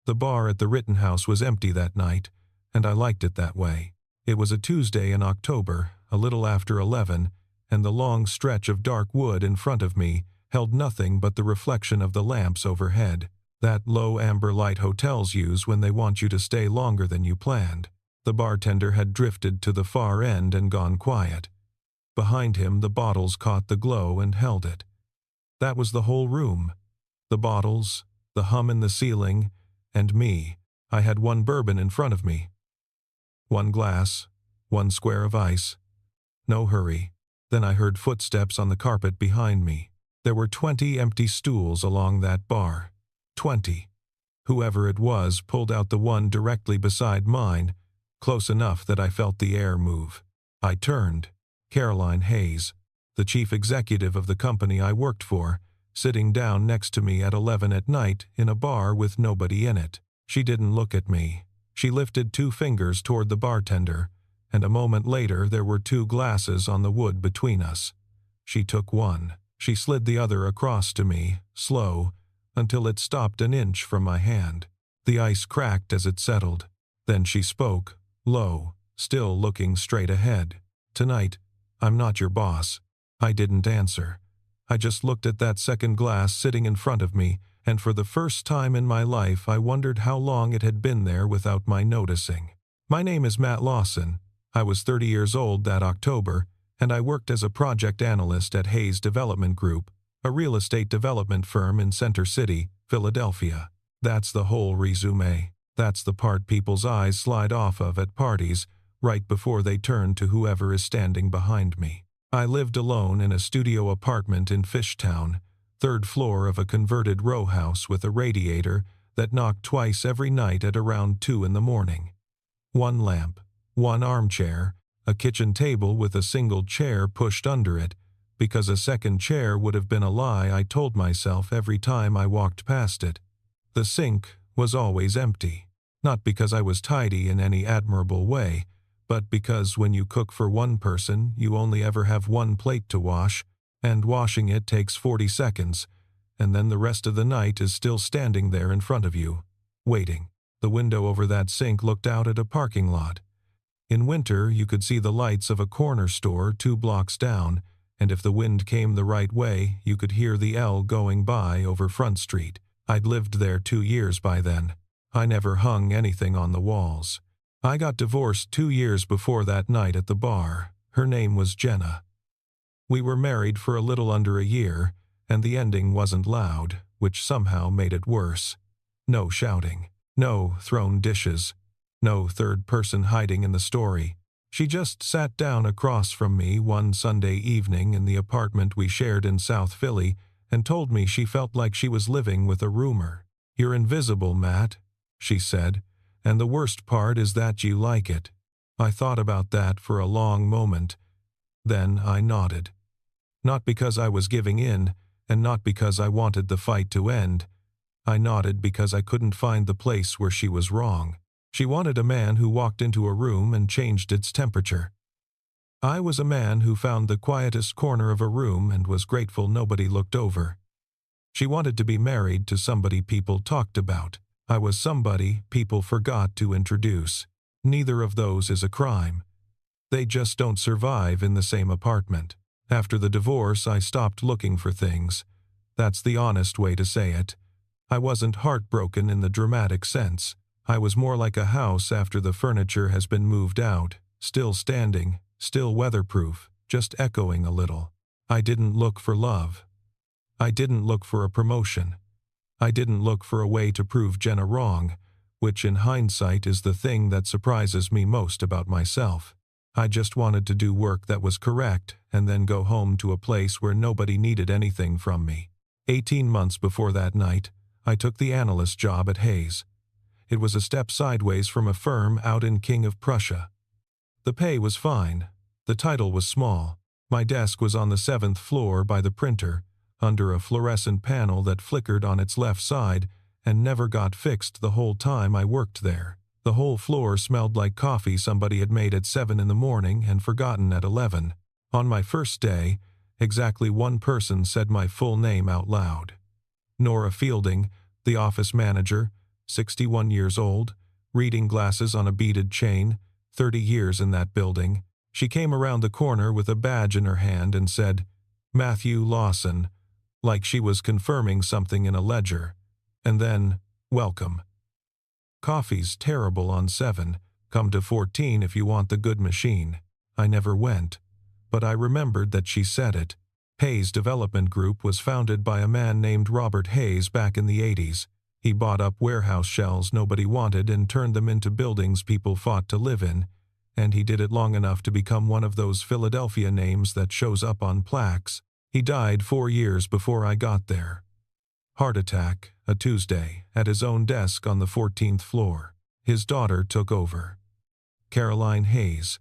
The bar at the Rittenhouse was empty that night, and I liked it that way. It was a Tuesday in October, a little after 11, and the long stretch of dark wood in front of me held nothing but the reflection of the lamps overhead, that low amber light hotels use when they want you to stay longer than you planned. The bartender had drifted to the far end and gone quiet. Behind him the bottles caught the glow and held it. That was the whole room. The bottles, the hum in the ceiling, and me. I had one bourbon in front of me. One glass, one square of ice. No hurry. Then I heard footsteps on the carpet behind me. There were 20 empty stools along that bar. 20. Whoever it was pulled out the one directly beside mine, close enough that I felt the air move. I turned. Caroline Hayes, the chief executive of the company I worked for, sitting down next to me at 11 at night in a bar with nobody in it. She didn't look at me. She lifted 2 fingers toward the bartender, and a moment later there were 2 glasses on the wood between us. She took one. She slid the other across to me, slow, until it stopped an inch from my hand. The ice cracked as it settled. Then she spoke, low, still looking straight ahead. "Tonight, I'm not your boss." I didn't answer. I just looked at that second glass sitting in front of me, and for the first time in my life I wondered how long it had been there without my noticing. "My name is Matt Lawson. I was 30 years old that October, and I worked as a project analyst at Hayes Development Group, a real estate development firm in Center City, Philadelphia." That's the whole resume. That's the part people's eyes slide off of at parties, right before they turn to whoever is standing behind me. I lived alone in a studio apartment in Fishtown, 3rd floor of a converted row house with a radiator that knocked twice every night at around 2 in the morning. 1 lamp, 1 armchair, a kitchen table with a single chair pushed under it, because a second chair would have been a lie I told myself every time I walked past it. The sink was always empty, not because I was tidy in any admirable way, but because when you cook for one person, you only ever have 1 plate to wash, and washing it takes 40 seconds, and then the rest of the night is still standing there in front of you, waiting. The window over that sink looked out at a parking lot. In winter, you could see the lights of a corner store 2 blocks down, and if the wind came the right way, you could hear the L going by over Front Street. I'd lived there 2 years by then. I never hung anything on the walls. I got divorced 2 years before that night at the bar. Her name was Jenna. We were married for a little under a year, and the ending wasn't loud, which somehow made it worse. No shouting. No thrown dishes. No third person hiding in the story. She just sat down across from me one Sunday evening in the apartment we shared in South Philly and told me she felt like she was living with a roomer. "You're invisible, Matt," she said, "and the worst part is that you like it." I thought about that for a long moment. Then I nodded. Not because I was giving in, and not because I wanted the fight to end. I nodded because I couldn't find the place where she was wrong. She wanted a man who walked into a room and changed its temperature. I was a man who found the quietest corner of a room and was grateful nobody looked over. She wanted to be married to somebody people talked about. I was somebody people forgot to introduce. Neither of those is a crime. They just don't survive in the same apartment. After the divorce, I stopped looking for things. That's the honest way to say it. I wasn't heartbroken in the dramatic sense. I was more like a house after the furniture has been moved out, still standing, still weatherproof, just echoing a little. I didn't look for love. I didn't look for a promotion. I didn't look for a way to prove Jenna wrong, which in hindsight is the thing that surprises me most about myself. I just wanted to do work that was correct and then go home to a place where nobody needed anything from me. 18 months before that night, I took the analyst job at Hayes. It was a step sideways from a firm out in King of Prussia. The pay was fine. The title was small. My desk was on the 7th floor by the printer, under a fluorescent panel that flickered on its left side and never got fixed the whole time I worked there. The whole floor smelled like coffee somebody had made at 7 in the morning and forgotten at 11. On my first day, exactly one person said my full name out loud. Nora Fielding, the office manager, 61 years old, reading glasses on a beaded chain, 30 years in that building. She came around the corner with a badge in her hand and said, "Matthew Lawson," like she was confirming something in a ledger. And then, "Welcome. Coffee's terrible on 7. Come to 14 if you want the good machine." I never went, but I remembered that she said it. Hayes Development Group was founded by a man named Robert Hayes back in the 80s. He bought up warehouse shells nobody wanted and turned them into buildings people fought to live in, and he did it long enough to become one of those Philadelphia names that shows up on plaques. He died 4 years before I got there. Heart attack, a Tuesday, at his own desk on the 14th floor. His daughter took over. Caroline Hayes.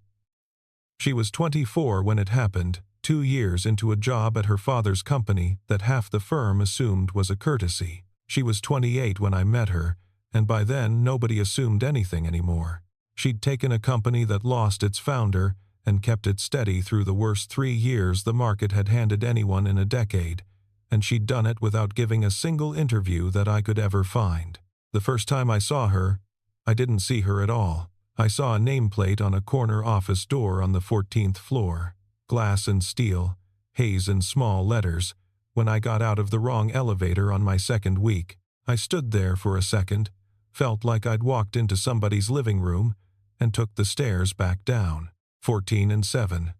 She was 24 when it happened, 2 years into a job at her father's company that half the firm assumed was a courtesy. She was 28 when I met her, and by then nobody assumed anything anymore. She'd taken a company that lost its founder and kept it steady through the worst 3 years the market had handed anyone in a decade, and she'd done it without giving a single interview that I could ever find. The first time I saw her, I didn't see her at all. I saw a nameplate on a corner office door on the 14th floor, glass and steel, Hayes in small letters. When I got out of the wrong elevator on my second week, I stood there for a second, felt like I'd walked into somebody's living room, and took the stairs back down. 14 and 7.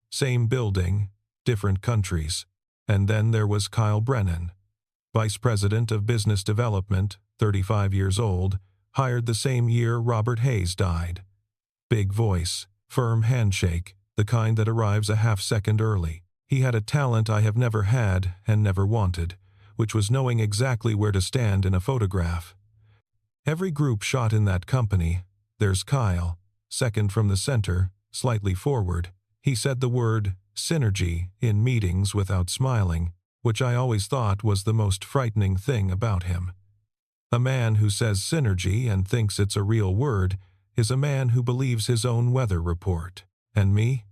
Same building, different countries. And then there was Kyle Brennan, Vice President of Business Development, 35 years old, hired the same year Robert Hayes died. Big voice, firm handshake, the kind that arrives a half-second early. He had a talent I have never had and never wanted, which was knowing exactly where to stand in a photograph. Every group shot in that company. There's Kyle, second from the center, slightly forward. He said the word synergy in meetings without smiling, which I always thought was the most frightening thing about him. A man who says synergy and thinks it's a real word is a man who believes his own weather report. And me?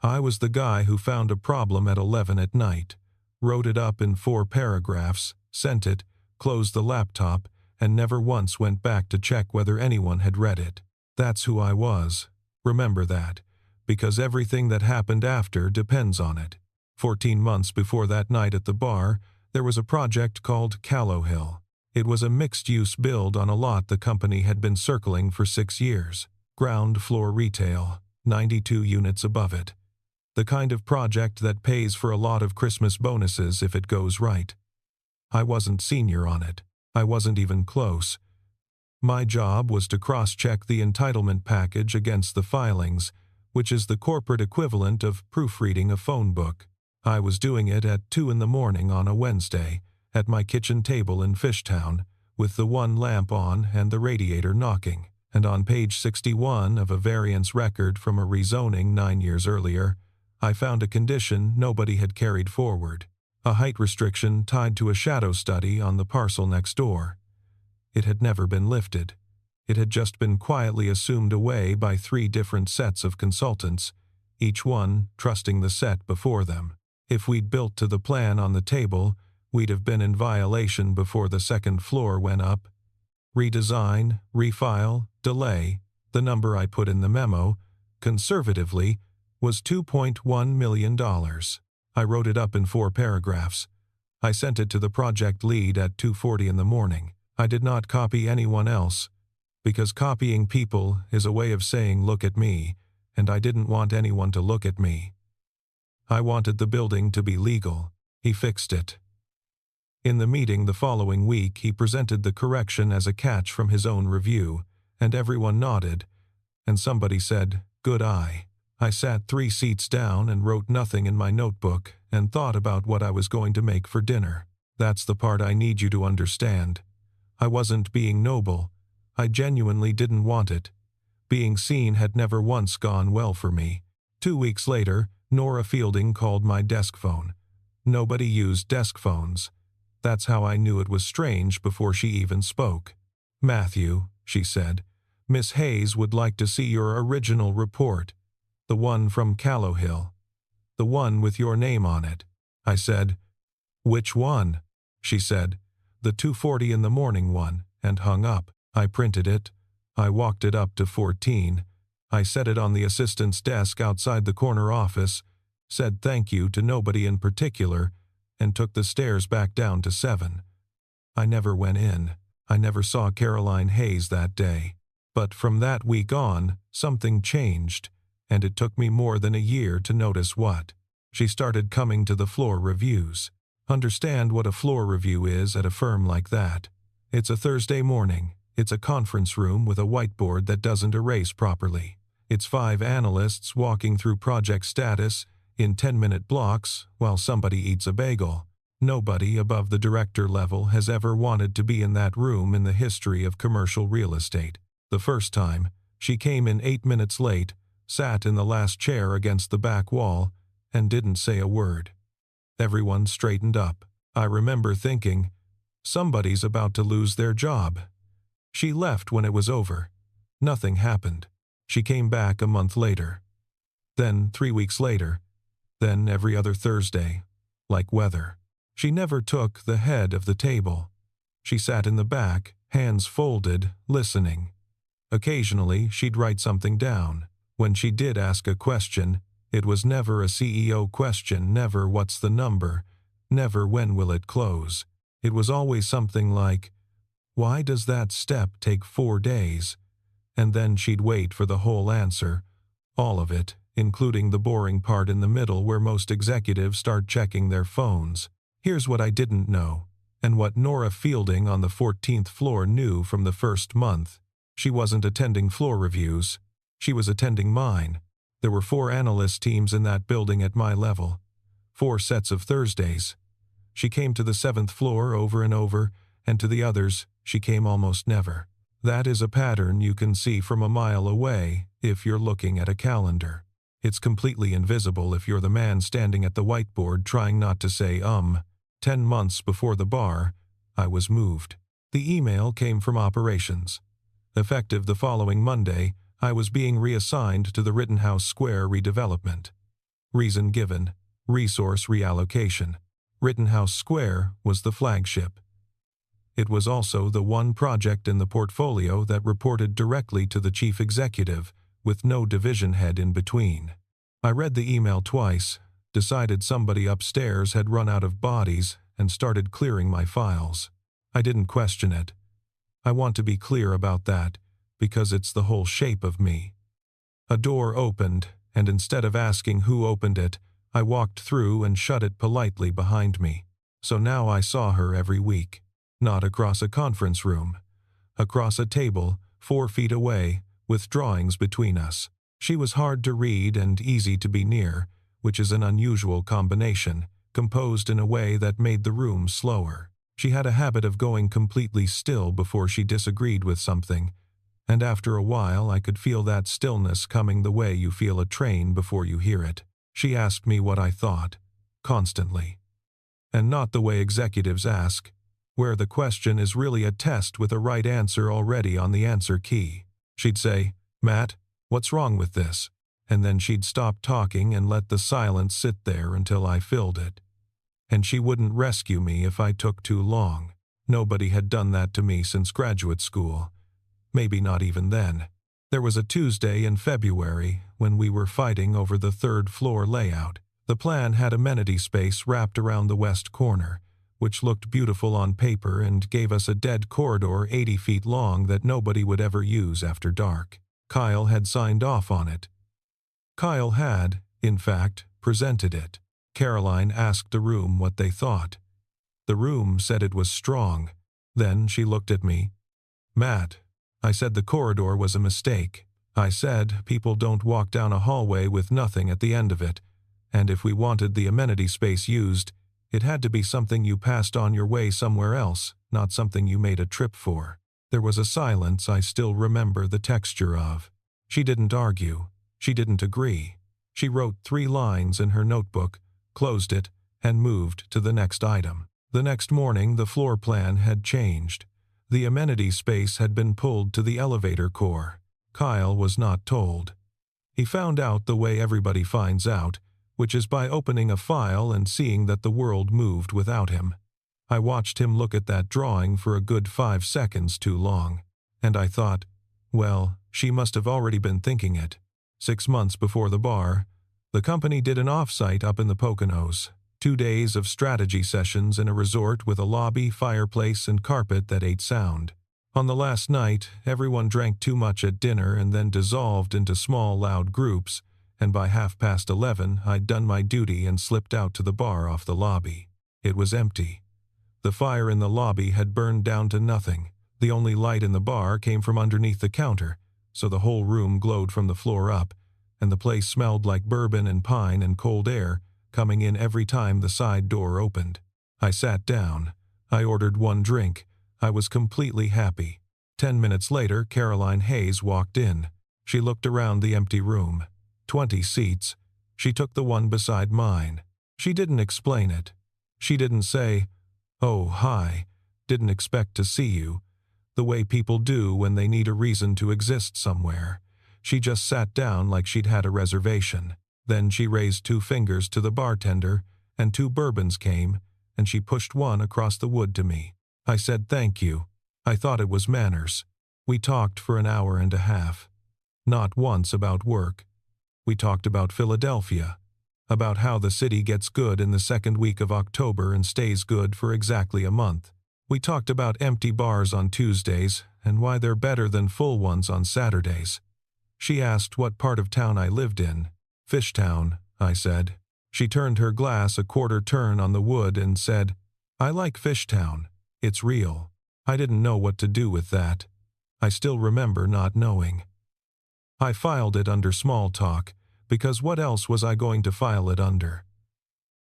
I was the guy who found a problem at 11 at night, wrote it up in 4 paragraphs, sent it, closed the laptop, and never once went back to check whether anyone had read it. That's who I was. Remember that, because everything that happened after depends on it. 14 months before that night at the bar, there was a project called Callowhill. It was a mixed-use build on a lot the company had been circling for 6 years. Ground floor retail, 92 units above it. The kind of project that pays for a lot of Christmas bonuses if it goes right. I wasn't senior on it. I wasn't even close. My job was to cross-check the entitlement package against the filings, which is the corporate equivalent of proofreading a phone book. I was doing it at 2 in the morning on a Wednesday, at my kitchen table in Fishtown, with the one lamp on and the radiator knocking, and on page 61 of a variance record from a rezoning 9 years earlier, I found a condition nobody had carried forward, a height restriction tied to a shadow study on the parcel next door. It had never been lifted. It had just been quietly assumed away by 3 different sets of consultants, each one trusting the set before them. If we'd built to the plan on the table, we'd have been in violation before the second floor went up. Redesign, refile, delay, the number I put in the memo, conservatively, was $2.1 million. I wrote it up in 4 paragraphs. I sent it to the project lead at 2:40 in the morning. I did not copy anyone else, because copying people is a way of saying look at me, and I didn't want anyone to look at me. I wanted the building to be legal. He fixed it. In the meeting the following week, he presented the correction as a catch from his own review, and everyone nodded, and somebody said, "Good eye." I sat 3 seats down and wrote nothing in my notebook and thought about what I was going to make for dinner. That's the part I need you to understand. I wasn't being noble. I genuinely didn't want it. Being seen had never once gone well for me. 2 weeks later, Nora Fielding called my desk phone. Nobody used desk phones. That's how I knew it was strange before she even spoke. "Matthew," she said, "Miss Hayes would like to see your original report. The one from Callowhill. The one with your name on it." I said, "Which one?" She said, "The 2:40 in the morning one, and hung up. I printed it. I walked it up to 14. I set it on the assistant's desk outside the corner office, said thank you to nobody in particular, and took the stairs back down to 7. I never went in. I never saw Caroline Hayes that day. But from that week on, something changed, and it took me more than a year to notice what. She started coming to the floor reviews. Understand what a floor review is at a firm like that. It's a Thursday morning. It's a conference room with a whiteboard that doesn't erase properly. It's 5 analysts walking through project status in 10-minute blocks while somebody eats a bagel. Nobody above the director level has ever wanted to be in that room in the history of commercial real estate. The first time, she came in 8 minutes late, sat in the last chair against the back wall, and didn't say a word. Everyone straightened up. I remember thinking, somebody's about to lose their job. She left when it was over. Nothing happened. She came back a month later. Then 3 weeks later. Then every other Thursday, like weather. She never took the head of the table. She sat in the back, hands folded, listening. Occasionally, she'd write something down. When she did ask a question, it was never a CEO question, never what's the number, never when will it close. It was always something like, why does that step take 4 days? And then she'd wait for the whole answer, all of it, including the boring part in the middle where most executives start checking their phones. Here's what I didn't know, and what Nora Fielding on the 14th floor knew from the first month. She wasn't attending floor reviews. She was attending mine. There were 4 analyst teams in that building at my level. 4 sets of Thursdays. She came to the 7th floor over and over, and to the others, she came almost never. That is a pattern you can see from a mile away if you're looking at a calendar. It's completely invisible if you're the man standing at the whiteboard trying not to say 10 months before the bar, I was moved. The email came from operations. Effective the following Monday, I was being reassigned to the Rittenhouse Square redevelopment. Reason given, resource reallocation. Rittenhouse Square was the flagship. It was also the one project in the portfolio that reported directly to the chief executive, with no division head in between. I read the email twice, decided somebody upstairs had run out of bodies, and started clearing my files. I didn't question it. I want to be clear about that, because it's the whole shape of me. A door opened, and instead of asking who opened it, I walked through and shut it politely behind me. So now I saw her every week. Not across a conference room. Across a table, 4 feet away, with drawings between us. She was hard to read and easy to be near, which is an unusual combination, composed in a way that made the room slower. She had a habit of going completely still before she disagreed with something, and after a while I could feel that stillness coming the way you feel a train before you hear it. She asked me what I thought, constantly. And not the way executives ask, where the question is really a test with a right answer already on the answer key. She'd say, Matt, what's wrong with this? And then she'd stop talking and let the silence sit there until I filled it. And she wouldn't rescue me if I took too long. Nobody had done that to me since graduate school. Maybe not even then. There was a Tuesday in February when we were fighting over the 3rd floor layout. The plan had amenity space wrapped around the west corner, which looked beautiful on paper and gave us a dead corridor 80 feet long that nobody would ever use after dark. Kyle had signed off on it. Kyle had, in fact, presented it. Caroline asked the room what they thought. The room said it was strong. Then she looked at me. Matt, I said the corridor was a mistake. I said people don't walk down a hallway with nothing at the end of it, and if we wanted the amenity space used, it had to be something you passed on your way somewhere else, not something you made a trip for. There was a silence I still remember the texture of. She didn't argue. She didn't agree. She wrote 3 lines in her notebook, closed it, and moved to the next item. The next morning, the floor plan had changed. The amenity space had been pulled to the elevator core. Kyle was not told. He found out the way everybody finds out, which is by opening a file and seeing that the world moved without him. I watched him look at that drawing for a good 5 seconds too long. And I thought, well, she must have already been thinking it. 6 months before the bar, the company did an off-site up in the Poconos. 2 days of strategy sessions in a resort with a lobby, fireplace, and carpet that ate sound. On the last night, everyone drank too much at dinner and then dissolved into small, loud groups, and by 11:30, I'd done my duty and slipped out to the bar off the lobby. It was empty. The fire in the lobby had burned down to nothing. The only light in the bar came from underneath the counter, so the whole room glowed from the floor up, and the place smelled like bourbon and pine and cold air, coming in every time the side door opened. I sat down. I ordered 1 drink. I was completely happy. 10 minutes later, Caroline Hayes walked in. She looked around the empty room. 20 seats. She took the one beside mine. She didn't explain it. She didn't say, "Oh, hi, didn't expect to see you," the way people do when they need a reason to exist somewhere. She just sat down like she'd had a reservation. Then she raised 2 fingers to the bartender, and 2 bourbons came, and she pushed one across the wood to me. I said thank you. I thought it was manners. We talked for an hour and a half. Not once about work. We talked about Philadelphia, about how the city gets good in the second week of October and stays good for exactly a month. We talked about empty bars on Tuesdays and why they're better than full ones on Saturdays. She asked what part of town I lived in. Fishtown, I said. She turned her glass a quarter turn on the wood and said, "I like Fishtown. It's real." I didn't know what to do with that. I still remember not knowing. I filed it under small talk, because what else was I going to file it under?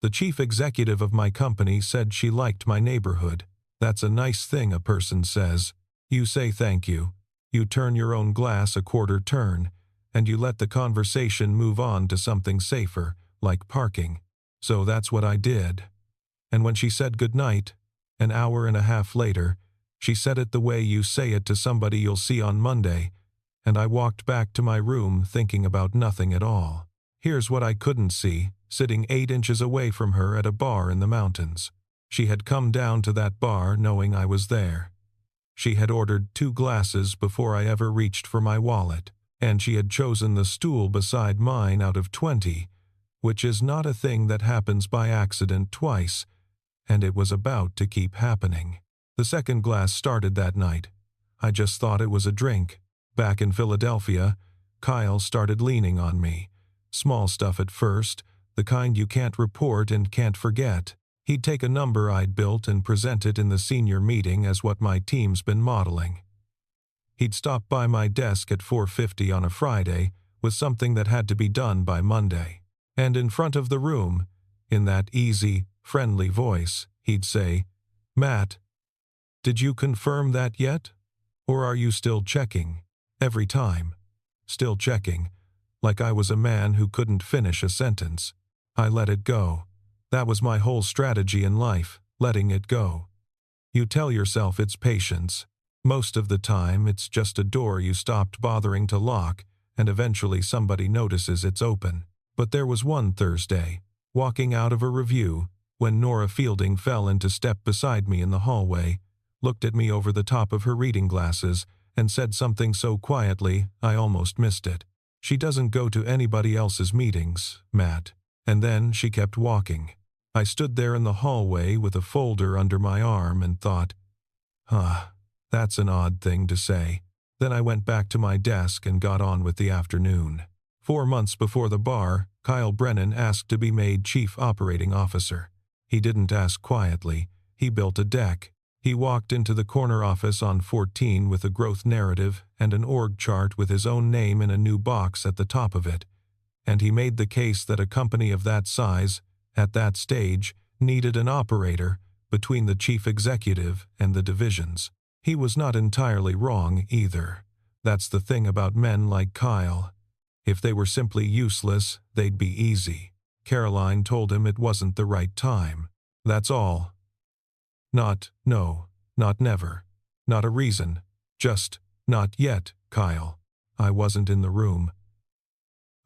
The chief executive of my company said she liked my neighborhood. That's a nice thing a person says. You say thank you. You turn your own glass a quarter turn, and you let the conversation move on to something safer, like parking. So that's what I did. And when she said goodnight, an hour and a half later, she said it the way you say it to somebody you'll see on Monday, and I walked back to my room thinking about nothing at all. Here's what I couldn't see, sitting 8 inches away from her at a bar in the mountains. She had come down to that bar knowing I was there. She had ordered 2 glasses before I ever reached for my wallet, and she had chosen the stool beside mine out of 20, which is not a thing that happens by accident twice, and it was about to keep happening. The second glass started that night. I just thought it was a drink. Back in Philadelphia, Kyle started leaning on me. Small stuff at first, the kind you can't report and can't forget. He'd take a number I'd built and present it in the senior meeting as what my team's been modeling. He'd stop by my desk at 4:50 on a Friday with something that had to be done by Monday. And in front of the room, in that easy, friendly voice, he'd say, "Matt, did you confirm that yet? Or are you still checking?" Every time. Still checking, like I was a man who couldn't finish a sentence. I let it go. That was my whole strategy in life, letting it go. You tell yourself it's patience. Most of the time, it's just a door you stopped bothering to lock, and eventually somebody notices it's open. But there was one Thursday, walking out of a review, when Nora Fielding fell into step beside me in the hallway, looked at me over the top of her reading glasses, and said something so quietly I almost missed it. She doesn't go to anybody else's meetings, Matt. And then she kept walking. I stood there in the hallway with a folder under my arm and thought, that's an odd thing to say. Then I went back to my desk and got on with the afternoon. 4 months before the bar, Kyle Brennan asked to be made Chief Operating Officer. He didn't ask quietly. He built a deck. He walked into the corner office on 14 with a growth narrative and an org chart with his own name in a new box at the top of it. And he made the case that a company of that size, at that stage, needed an operator between the chief executive and the divisions. He was not entirely wrong either. That's the thing about men like Kyle. If they were simply useless, they'd be easy. Caroline told him it wasn't the right time. That's all. Not never. Not a reason. Just, not yet, Kyle. I wasn't in the room.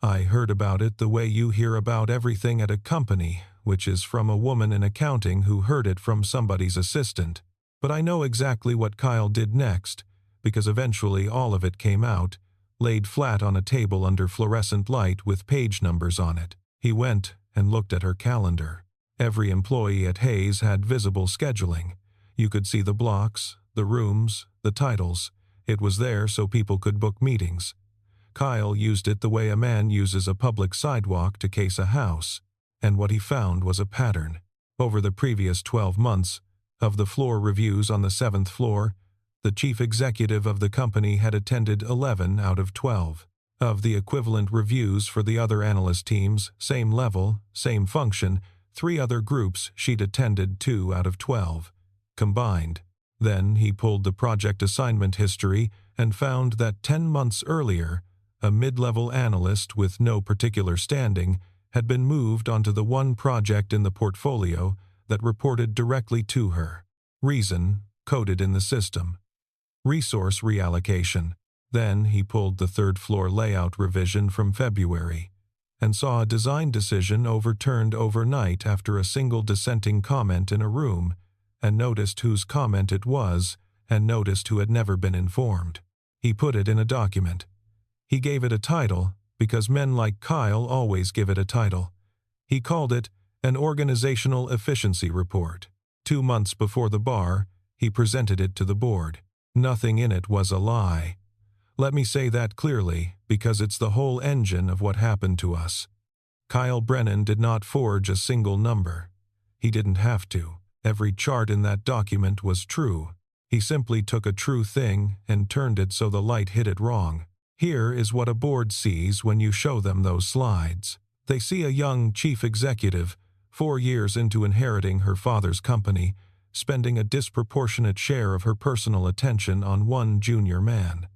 I heard about it the way you hear about everything at a company, which is from a woman in accounting who heard it from somebody's assistant. But I know exactly what Kyle did next, because eventually all of it came out, laid flat on a table under fluorescent light with page numbers on it. He went and looked at her calendar. Every employee at Hayes had visible scheduling. You could see the blocks, the rooms, the titles. It was there so people could book meetings. Kyle used it the way a man uses a public sidewalk to case a house, and what he found was a pattern. Over the previous 12 months, of the floor reviews on the 7th floor, the chief executive of the company had attended 11 out of 12. Of the equivalent reviews for the other analyst teams, same level, same function, 3 other groups she'd attended 2 out of 12. Combined. Then he pulled the project assignment history and found that 10 months earlier, a mid-level analyst with no particular standing had been moved onto the one project in the portfolio that reported directly to her. Reason, coded in the system. Resource reallocation. Then he pulled the 3rd floor layout revision from February and saw a design decision overturned overnight after a single dissenting comment in a room, and noticed whose comment it was and noticed who had never been informed. He put it in a document. He gave it a title because men like Kyle always give it a title. He called it an Organizational Efficiency Report. 2 months before the bar, he presented it to the board. Nothing in it was a lie. Let me say that clearly, because it's the whole engine of what happened to us. Kyle Brennan did not forge a single number. He didn't have to. Every chart in that document was true. He simply took a true thing and turned it so the light hit it wrong. Here is what a board sees when you show them those slides. They see a young chief executive, 4 years into inheriting her father's company, spending a disproportionate share of her personal attention on one junior man.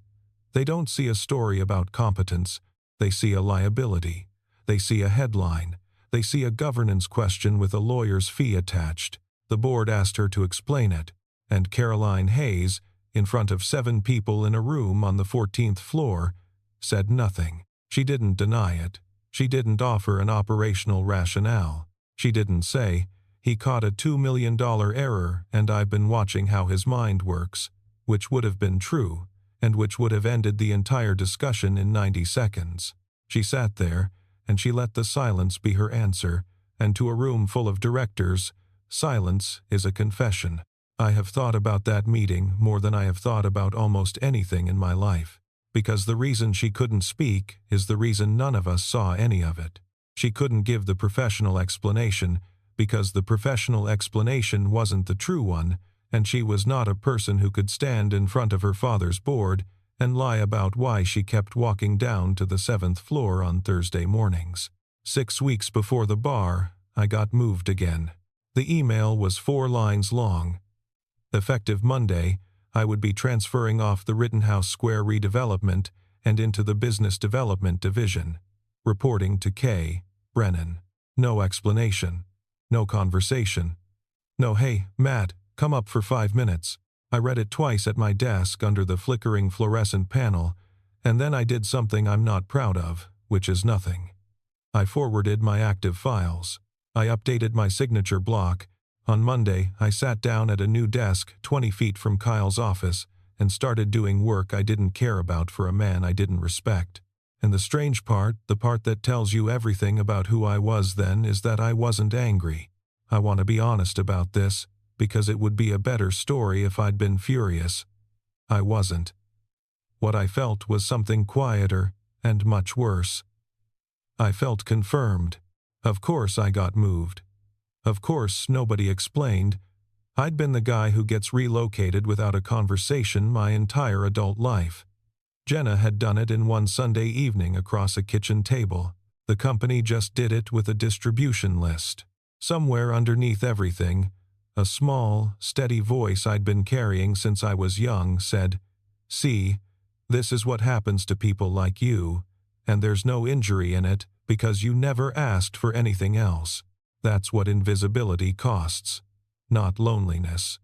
They don't see a story about competence. They see a liability. They see a headline. They see a governance question with a lawyer's fee attached. The board asked her to explain it, and Caroline Hayes, in front of 7 people in a room on the 14th floor, said nothing. She didn't deny it. She didn't offer an operational rationale. She didn't say, "He caught a $2 million error and I've been watching how his mind works," which would have been true, and which would have ended the entire discussion in 90 seconds. She sat there, and she let the silence be her answer, and to a room full of directors, silence is a confession. I have thought about that meeting more than I have thought about almost anything in my life, because the reason she couldn't speak is the reason none of us saw any of it. She couldn't give the professional explanation because the professional explanation wasn't the true one, and she was not a person who could stand in front of her father's board and lie about why she kept walking down to the 7th floor on Thursday mornings. 6 weeks before the bar, I got moved again. The email was 4 lines long. Effective Monday, I would be transferring off the Rittenhouse Square redevelopment and into the Business Development Division, reporting to K. Brennan. No explanation. No conversation. No, "Hey, Matt, come up for 5 minutes." I read it twice at my desk under the flickering fluorescent panel, and then I did something I'm not proud of, which is nothing. I forwarded my active files. I updated my signature block. On Monday, I sat down at a new desk 20 feet from Kyle's office and started doing work I didn't care about for a man I didn't respect. And the strange part, the part that tells you everything about who I was then, is that I wasn't angry. I want to be honest about this, because it would be a better story if I'd been furious. I wasn't. What I felt was something quieter and much worse. I felt confirmed. Of course I got moved. Of course nobody explained. I'd been the guy who gets relocated without a conversation my entire adult life. Jenna had done it in one Sunday evening across a kitchen table. The company just did it with a distribution list. Somewhere underneath everything, a small, steady voice I'd been carrying since I was young said, "See, this is what happens to people like you, and there's no injury in it because you never asked for anything else. That's what invisibility costs, not loneliness.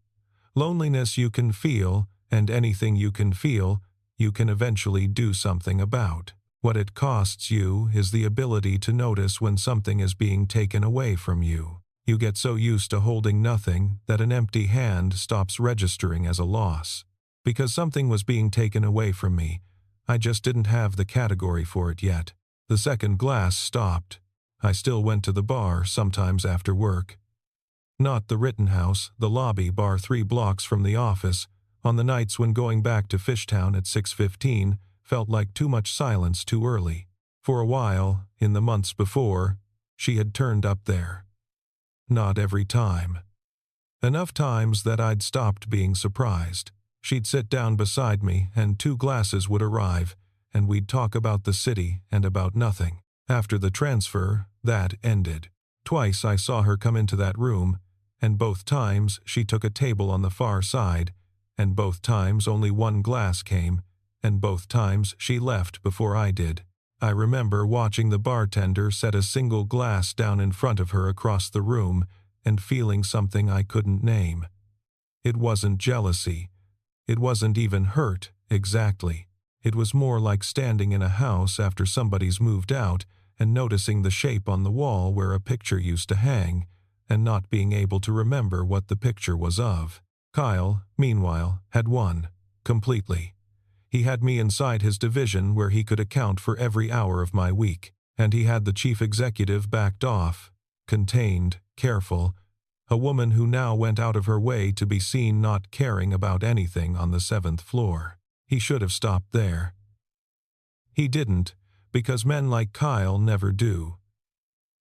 Loneliness you can feel, and anything you can feel, you can eventually do something about. What it costs you is the ability to notice when something is being taken away from you. You get so used to holding nothing that an empty hand stops registering as a loss. Because something was being taken away from me, I just didn't have the category for it yet. The second glass stopped. I still went to the bar, sometimes after work. Not the Rittenhouse, the lobby bar 3 blocks from the office, on the nights when going back to Fishtown at 6:15 felt like too much silence too early. For a while, in the months before, she had turned up there. Not every time. Enough times that I'd stopped being surprised. She'd sit down beside me, and 2 glasses would arrive, and we'd talk about the city and about nothing. After the transfer, that ended. Twice I saw her come into that room, and both times she took a table on the far side, and both times only 1 glass came, and both times she left before I did. I remember watching the bartender set a single glass down in front of her across the room and feeling something I couldn't name. It wasn't jealousy. It wasn't even hurt, exactly. It was more like standing in a house after somebody's moved out and noticing the shape on the wall where a picture used to hang, and not being able to remember what the picture was of. Kyle, meanwhile, had won, completely. He had me inside his division where he could account for every hour of my week, and he had the chief executive backed off, contained, careful, a woman who now went out of her way to be seen not caring about anything on the 7th floor. He should have stopped there. He didn't, because men like Kyle never do.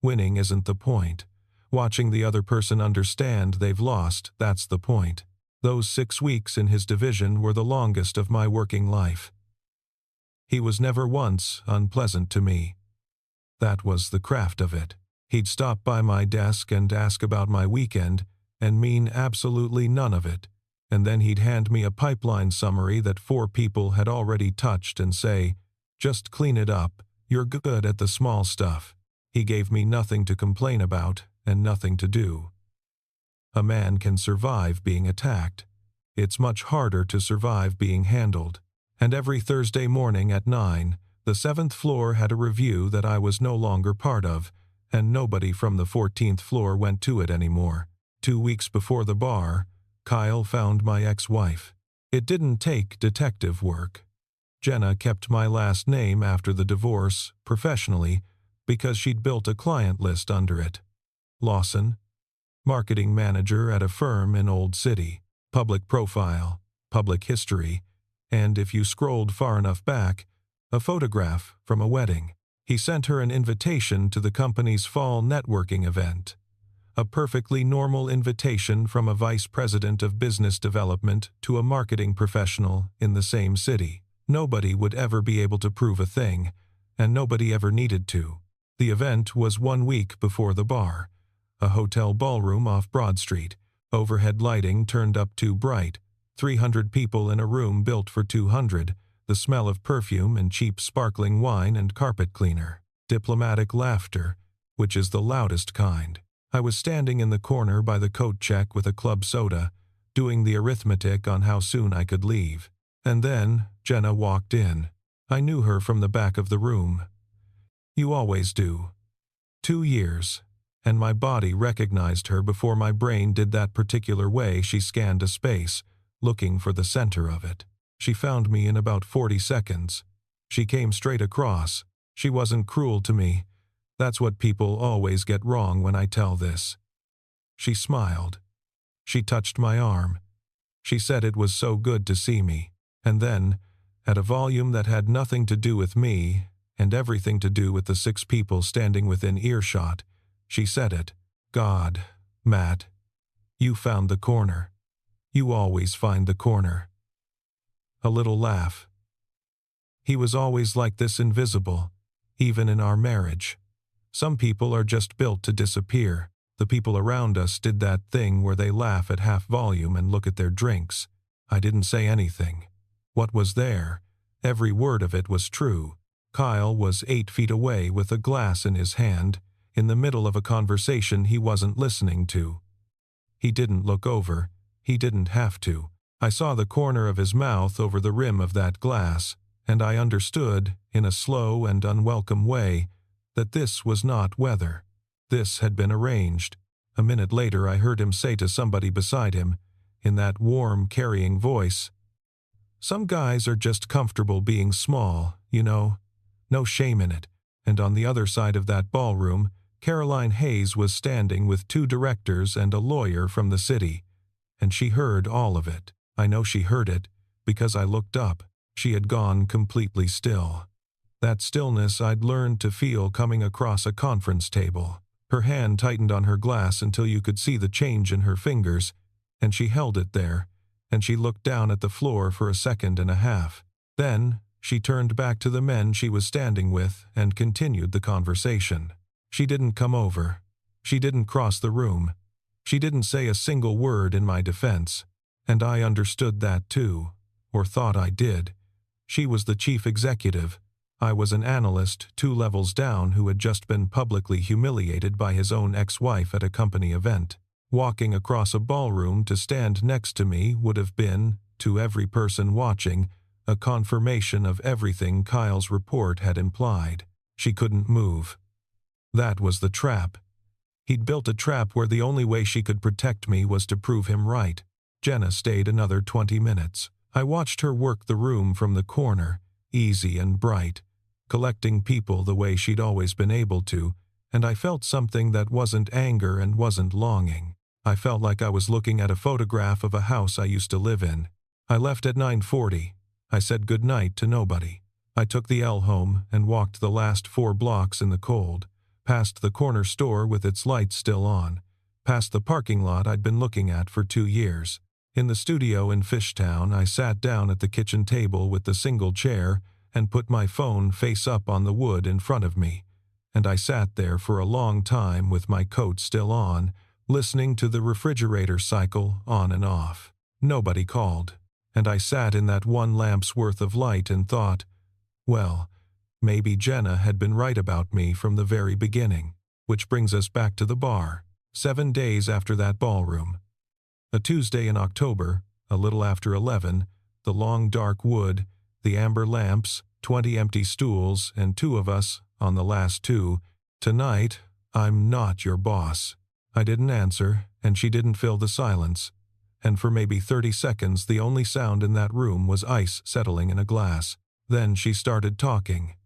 Winning isn't the point. Watching the other person understand they've lost, that's the point. Those 6 weeks in his division were the longest of my working life. He was never once unpleasant to me. That was the craft of it. He'd stop by my desk and ask about my weekend, and mean absolutely none of it, and then he'd hand me a pipeline summary that 4 people had already touched and say, "Just clean it up, you're good at the small stuff." He gave me nothing to complain about and nothing to do. A man can survive being attacked. It's much harder to survive being handled. And every Thursday morning at 9, the 7th floor had a review that I was no longer part of, and nobody from the 14th floor went to it anymore. 2 weeks before the bar, Kyle found my ex-wife. It didn't take detective work. Jenna kept my last name after the divorce, professionally, because she'd built a client list under it. Lawson, marketing manager at a firm in Old City, public profile, public history, and if you scrolled far enough back, a photograph from a wedding. He sent her an invitation to the company's fall networking event. A perfectly normal invitation from a vice president of business development to a marketing professional in the same city. Nobody would ever be able to prove a thing, and nobody ever needed to. The event was 1 week before the bar. A hotel ballroom off Broad Street, overhead lighting turned up too bright, 300 people in a room built for 200, the smell of perfume and cheap sparkling wine and carpet cleaner, diplomatic laughter, which is the loudest kind. I was standing in the corner by the coat check with a club soda, doing the arithmetic on how soon I could leave. And then Jenna walked in. I knew her from the back of the room. You always do. 2 years. And my body recognized her before my brain did that particular way she scanned a space, looking for the center of it. She found me in about 40 seconds. She came straight across. She wasn't cruel to me. That's what people always get wrong when I tell this. She smiled. She touched my arm. She said it was so good to see me. And then, at a volume that had nothing to do with me, and everything to do with the 6 people standing within earshot, she said it. "God, Matt, you found the corner. You always find the corner." A little laugh. He was always like this, invisible, even in our marriage. Some people are just built to disappear. The people around us did that thing where they laugh at half volume and look at their drinks. I didn't say anything. What was there? Every word of it was true. Kyle was 8 feet away with a glass in his hand, in the middle of a conversation he wasn't listening to. He didn't look over. He didn't have to. I saw the corner of his mouth over the rim of that glass, and I understood, in a slow and unwelcome way, that this was not weather. This had been arranged. A minute later I heard him say to somebody beside him, in that warm, carrying voice, "Some guys are just comfortable being small, you know. No shame in it." And on the other side of that ballroom, Caroline Hayes was standing with 2 directors and a lawyer from the city. And she heard all of it. I know she heard it, because I looked up. She had gone completely still. That stillness I'd learned to feel coming across a conference table. Her hand tightened on her glass until you could see the change in her fingers, and she held it there, and she looked down at the floor for a second and a half. Then, she turned back to the men she was standing with and continued the conversation. She didn't come over. She didn't cross the room. She didn't say a single word in my defense. And I understood that too, or thought I did. She was the chief executive. I was an analyst 2 levels down who had just been publicly humiliated by his own ex-wife at a company event. Walking across a ballroom to stand next to me would have been, to every person watching, a confirmation of everything Kyle's report had implied. She couldn't move. That was the trap. He'd built a trap where the only way she could protect me was to prove him right. Jenna stayed another 20 minutes. I watched her work the room from the corner, easy and bright, collecting people the way she'd always been able to, and I felt something that wasn't anger and wasn't longing. I felt like I was looking at a photograph of a house I used to live in. I left at 9:40. I said goodnight to nobody. I took the L home and walked the last 4 blocks in the cold, past the corner store with its lights still on, past the parking lot I'd been looking at for 2 years. In the studio in Fishtown, I sat down at the kitchen table with the single chair and put my phone face up on the wood in front of me, and I sat there for a long time with my coat still on, listening to the refrigerator cycle on and off. Nobody called, and I sat in that 1 lamp's worth of light and thought, well, maybe Jenna had been right about me from the very beginning. Which brings us back to the bar, 7 days after that ballroom. A Tuesday in October, a little after 11, the long dark wood, the amber lamps, 20 empty stools, and 2 of us on the last 2. "Tonight, I'm not your boss." I didn't answer, and she didn't fill the silence. And for maybe 30 seconds the only sound in that room was ice settling in a glass. Then she started talking.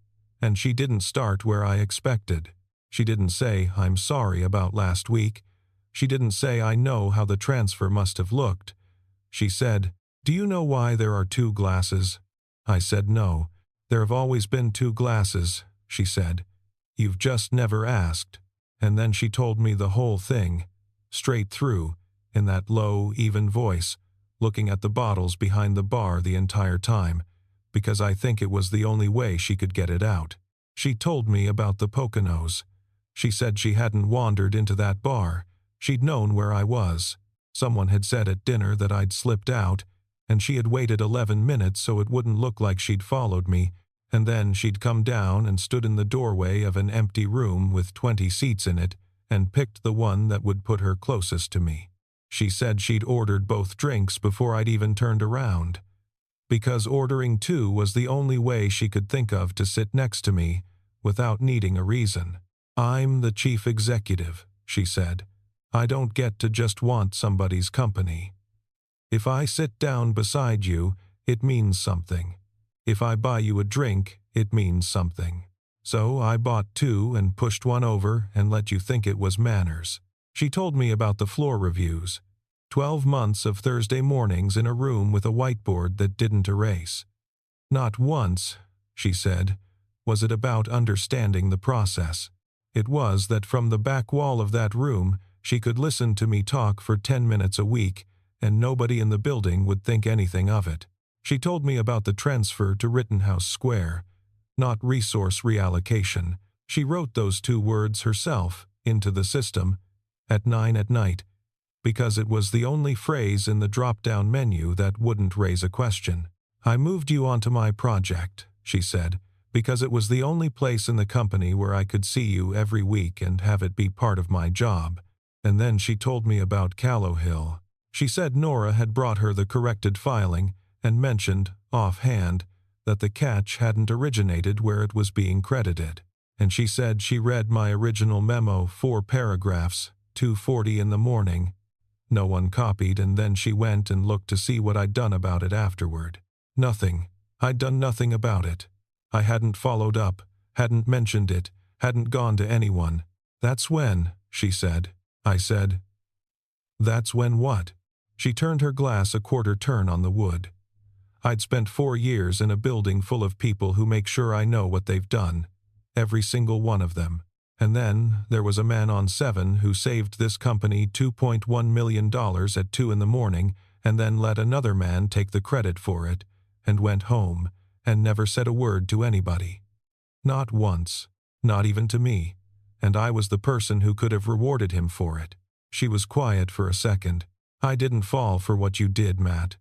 And she didn't start where I expected. She didn't say, "I'm sorry about last week." She didn't say, "I know how the transfer must have looked." She said, "Do you know why there are 2 glasses?" I said no. "There have always been 2 glasses," she said. "You've just never asked." And then she told me the whole thing, straight through, in that low, even voice, looking at the bottles behind the bar the entire time, because I think it was the only way she could get it out. She told me about the Poconos. She said she hadn't wandered into that bar. She'd known where I was. Someone had said at dinner that I'd slipped out, and she had waited 11 minutes so it wouldn't look like she'd followed me, and then she'd come down and stood in the doorway of an empty room with 20 seats in it and picked the one that would put her closest to me. She said she'd ordered both drinks before I'd even turned around, because ordering 2 was the only way she could think of to sit next to me without needing a reason. "I'm the chief executive," she said. "I don't get to just want somebody's company. If I sit down beside you, it means something. If I buy you a drink, it means something. So I bought 2 and pushed 1 over and let you think it was manners." She told me about the floor reviews. 12 months of Thursday mornings in a room with a whiteboard that didn't erase. Not once, she said, was it about understanding the process. It was that from the back wall of that room, she could listen to me talk for 10 minutes a week, and nobody in the building would think anything of it. She told me about the transfer to Rittenhouse Square, not resource reallocation. She wrote those 2 words herself into the system at 9 at night, because it was the only phrase in the drop-down menu that wouldn't raise a question. "I moved you onto my project," she said, "because it was the only place in the company where I could see you every week and have it be part of my job." And then she told me about Callow Hill. She said Nora had brought her the corrected filing and mentioned, offhand, that the catch hadn't originated where it was being credited. And she said she read my original memo 4 paragraphs, 2:40 in the morning. No one copied, and then she went and looked to see what I'd done about it afterward. Nothing. I'd done nothing about it. I hadn't followed up, hadn't mentioned it, hadn't gone to anyone. That's when, she said. I said, that's when what? She turned her glass a quarter turn on the wood. I'd spent 4 years in a building full of people who make sure I know what they've done. Every single one of them. And then there was a man on 7 who saved this company $2.1 million at 2 in the morning and then let another man take the credit for it and went home and never said a word to anybody. Not once. Not even to me. And I was the person who could have rewarded him for it. She was quiet for a second. I didn't fall for what you did, Matt.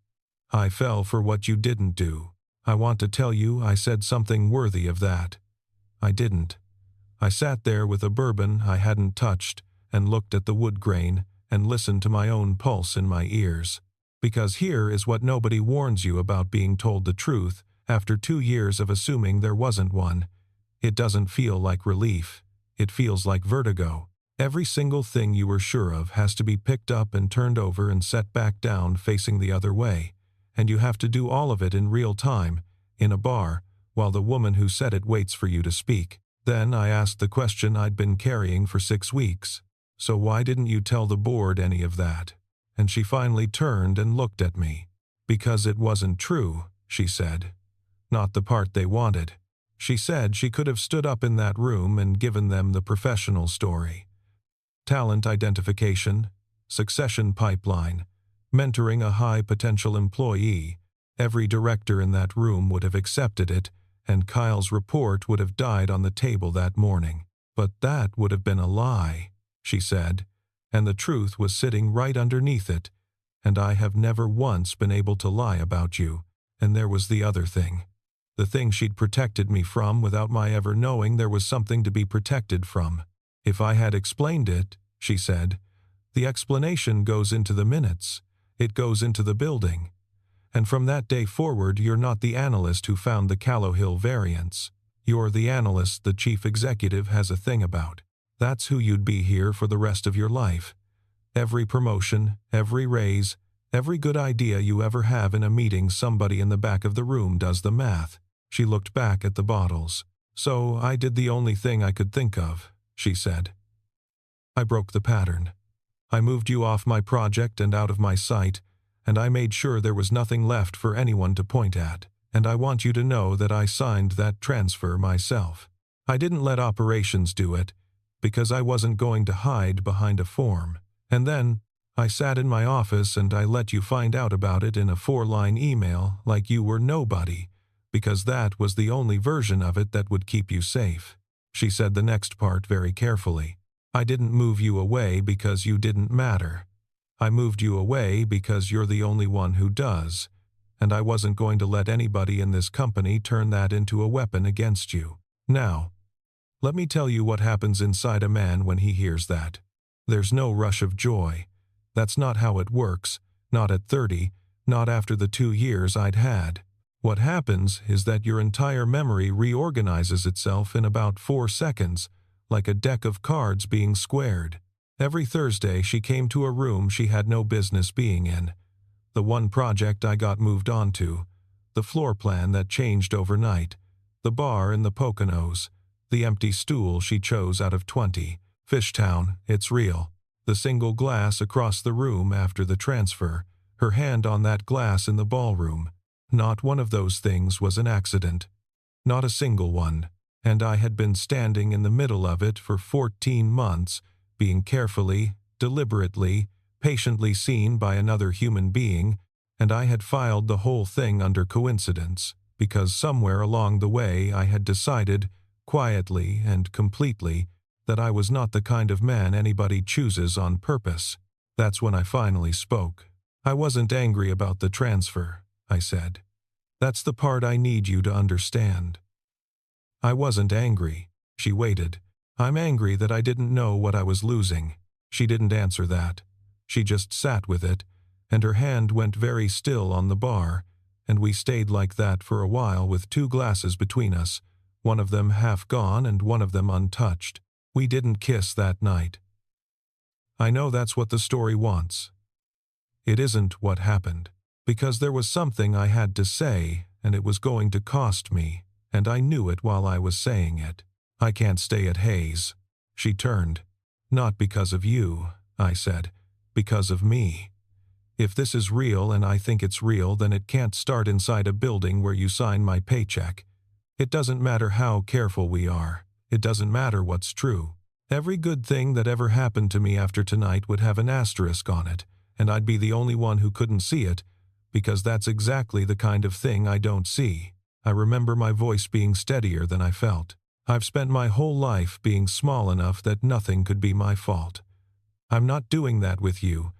I fell for what you didn't do. I want to tell you I said something worthy of that. I didn't. I sat there with a bourbon I hadn't touched and looked at the wood grain and listened to my own pulse in my ears. Because here is what nobody warns you about being told the truth after 2 years of assuming there wasn't one. It doesn't feel like relief. It feels like vertigo. Every single thing you were sure of has to be picked up and turned over and set back down facing the other way. And you have to do all of it in real time, in a bar, while the woman who said it waits for you to speak. Then I asked the question I'd been carrying for 6 weeks. So why didn't you tell the board any of that? And she finally turned and looked at me. Because it wasn't true, she said. Not the part they wanted. She said she could have stood up in that room and given them the professional story. Talent identification, succession pipeline, mentoring a high-potential employee. Every director in that room would have accepted it, and Kyle's report would have died on the table that morning. But that would have been a lie, she said, and the truth was sitting right underneath it, and I have never once been able to lie about you. And there was the other thing. The thing she'd protected me from without my ever knowing there was something to be protected from. If I had explained it, she said, the explanation goes into the minutes. It goes into the building. And from that day forward, you're not the analyst who found the Callow Hill variance. You're the analyst the chief executive has a thing about. That's who you'd be here for the rest of your life. Every promotion, every raise, every good idea you ever have in a meeting, somebody in the back of the room does the math. She looked back at the bottles. So I did the only thing I could think of, she said. I broke the pattern. I moved you off my project and out of my sight, and I made sure there was nothing left for anyone to point at, and I want you to know that I signed that transfer myself. I didn't let operations do it, because I wasn't going to hide behind a form. And then, I sat in my office and I let you find out about it in a 4-line email like you were nobody, because that was the only version of it that would keep you safe. She said the next part very carefully. I didn't move you away because you didn't matter. I moved you away because you're the only one who does, and I wasn't going to let anybody in this company turn that into a weapon against you. Now, let me tell you what happens inside a man when he hears that. There's no rush of joy. That's not how it works, not at 30, not after the 2 years I'd had. What happens is that your entire memory reorganizes itself in about 4 seconds, like a deck of cards being squared. Every Thursday she came to a room she had no business being in. The one project I got moved on to, the floor plan that changed overnight, the bar in the Poconos, the empty stool she chose out of 20, Fishtown, it's real, the single glass across the room after the transfer, her hand on that glass in the ballroom. Not one of those things was an accident. Not a single one. And I had been standing in the middle of it for 14 months, being carefully, deliberately, patiently seen by another human being, and I had filed the whole thing under coincidence, because somewhere along the way I had decided, quietly and completely, that I was not the kind of man anybody chooses on purpose. That's when I finally spoke. I wasn't angry about the transfer, I said. That's the part I need you to understand. I wasn't angry. She waited. I'm angry that I didn't know what I was losing. She didn't answer that. She just sat with it, and her hand went very still on the bar, and we stayed like that for a while with 2 glasses between us, one of them half gone and one of them untouched. We didn't kiss that night. I know that's what the story wants. It isn't what happened. Because there was something I had to say, and it was going to cost me, and I knew it while I was saying it. I can't stay at Hayes. She turned. Not because of you, I said. Because of me. If this is real and I think it's real, then it can't start inside a building where you sign my paycheck. It doesn't matter how careful we are. It doesn't matter what's true. Every good thing that ever happened to me after tonight would have an asterisk on it, and I'd be the only one who couldn't see it, because that's exactly the kind of thing I don't see. I remember my voice being steadier than I felt. I've spent my whole life being small enough that nothing could be my fault. I'm not doing that with you.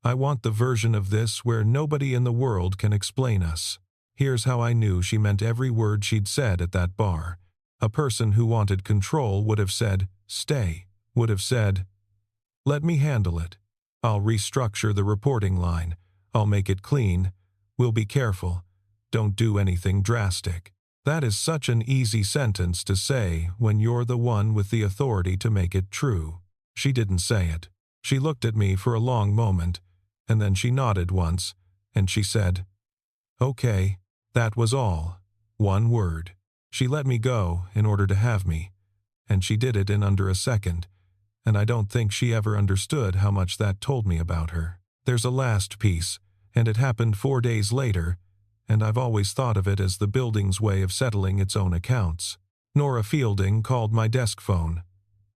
I want the version of this where nobody in the world can explain us. Here's how I knew she meant every word she'd said at that bar. A person who wanted control would have said, "Stay," would have said, "Let me handle it. I'll restructure the reporting line. I'll make it clean. We'll be careful. Don't do anything drastic." That is such an easy sentence to say when you're the one with the authority to make it true. She didn't say it. She looked at me for a long moment, and then she nodded once, and she said, "Okay." That was all. One word. She let me go in order to have me, and she did it in under a second, and I don't think she ever understood how much that told me about her. There's a last piece, and it happened 4 days later, and I've always thought of it as the building's way of settling its own accounts. Nora Fielding called my desk phone.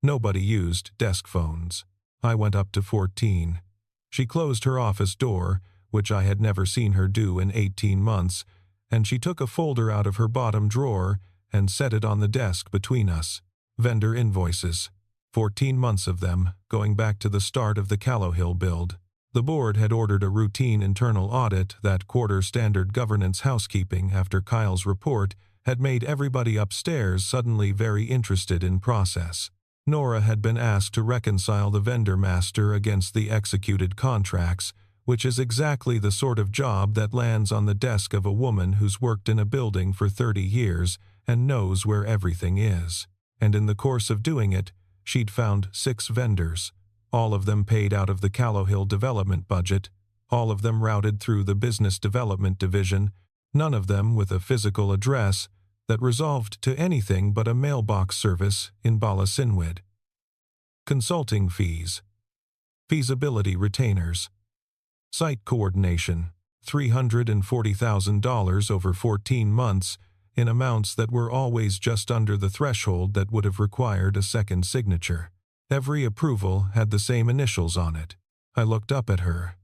Nobody used desk phones. I went up to 14. She closed her office door, which I had never seen her do in 18 months, and she took a folder out of her bottom drawer and set it on the desk between us. Vendor invoices. 14 months of them, going back to the start of the Callowhill build. The board had ordered a routine internal audit. That quarter standard governance housekeeping after Kyle's report had made everybody upstairs suddenly very interested in process. Nora had been asked to reconcile the vendor master against the executed contracts, which is exactly the sort of job that lands on the desk of a woman who's worked in a building for 30 years and knows where everything is. And in the course of doing it, she'd found 6 vendors. All of them paid out of the Callowhill development budget, all of them routed through the business development division, none of them with a physical address that resolved to anything but a mailbox service in Balasinwid. Consulting fees. Feasibility retainers. Site coordination. $340,000 over 14 months in amounts that were always just under the threshold that would have required a second signature. Every approval had the same initials on it. I looked up at her.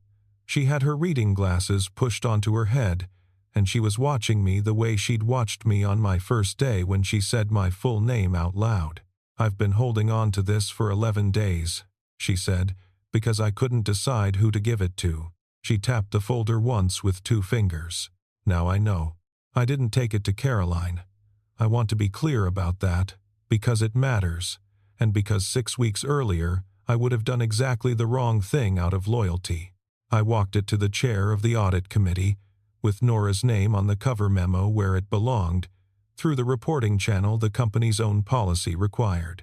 She had her reading glasses pushed onto her head, and she was watching me the way she'd watched me on my first day when she said my full name out loud. "I've been holding on to this for 11 days, she said, because I couldn't decide who to give it to. She tapped the folder once with 2 fingers. Now I know. I didn't take it to Caroline. I want to be clear about that, because it matters, and because 6 weeks earlier I would have done exactly the wrong thing out of loyalty. I walked it to the chair of the audit committee, with Nora's name on the cover memo where it belonged, through the reporting channel the company's own policy required.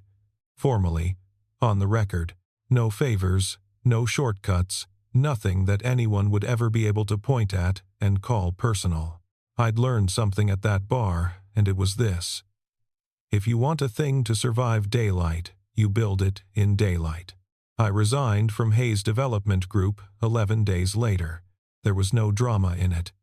Formally, on the record, no favors, no shortcuts, nothing that anyone would ever be able to point at and call personal. I'd learned something at that bar, and it was this. If you want a thing to survive daylight, you build it in daylight. I resigned from Hayes Development Group 11 days later. There was no drama in it.